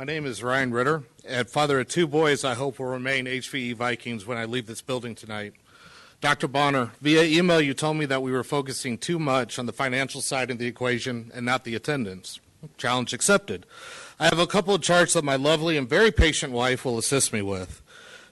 My name is Ryan Ritter, and father of two boys I hope will remain HVE Vikings when I leave this building tonight. Dr. Bonner, via email you told me that we were focusing too much on the financial side of the equation and not the attendance. Challenge accepted. I have a couple of charts that my lovely and very patient wife will assist me with.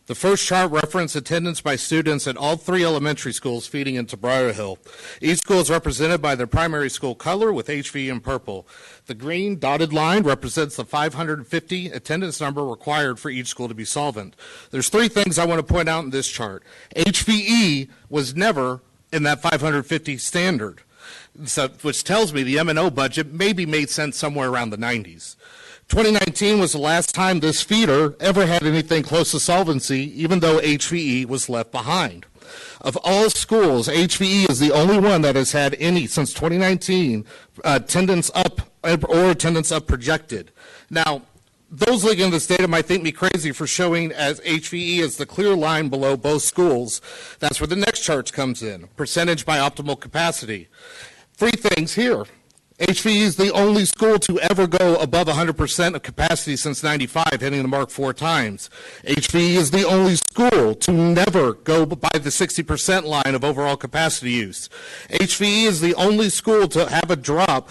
The first chart references attendance by students at all three elementary schools feeding into Briar Hill. Each school is represented by their primary school color with HVE in purple. The green dotted line represents the 550 attendance number required for each school to be solvent. There's three things I want to point out in this chart. HVE was never in that 550 standard, which tells me the M&O budget maybe made sense somewhere around the 90s. 2019 was the last time this feeder ever had anything close to solvency, even though HVE was left behind. Of all schools, HVE is the only one that has had any, since 2019, attendance up or attendance up projected. Now, those looking at this data might think me crazy for showing as HVE as the clear line below both schools. That's where the next chart comes in, percentage by optimal capacity. Three things here. HVE is the only school to ever go above 100% of capacity since 95, hitting the mark 4 times. HVE is the only school to never go by the 60% line of overall capacity use. HVE is the only school to have a drop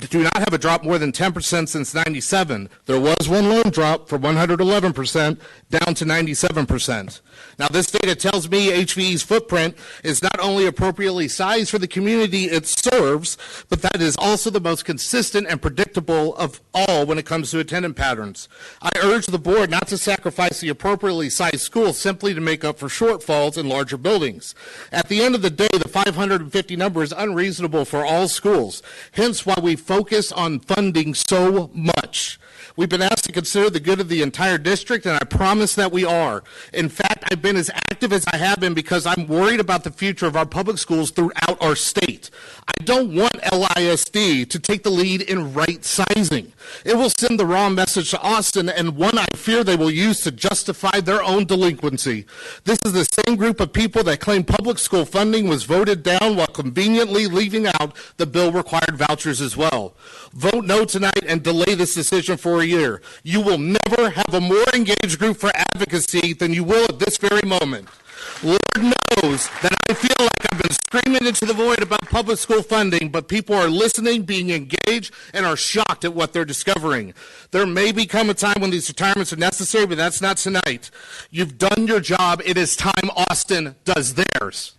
do not have a drop more than 10% since 97. There was one lone drop from 111% down to 97%. Now, this data tells me HVE's footprint is not only appropriately sized for the community it serves, but that is also the most consistent and predictable of all when it comes to attendance patterns. I urge the board not to sacrifice the appropriately sized schools simply to make up for shortfalls in larger buildings. At the end of the day, the 550 number is unreasonable for all schools, hence why we focus on funding so much. We've been asked to consider the good of the entire district, and I promise that we are. In fact, I've been as active as I have been because I'm worried about the future of our public schools throughout our state. I don't want LISD to take the lead in right sizing. It will send the wrong message to Austin, and one I fear they will use to justify their own delinquency. This is the same group of people that claim public school funding was voted down while conveniently leaving out the bill-required vouchers as well. Vote no tonight and delay this decision for a year. You will never have a more engaged group for advocacy than you will at this very moment. Lord knows that I feel like I've been screaming into the void about public school funding, but people are listening, being engaged, and are shocked at what they're discovering. There may become a time when these retirements are necessary, but that's not tonight. You've done your job. It is time Austin does theirs.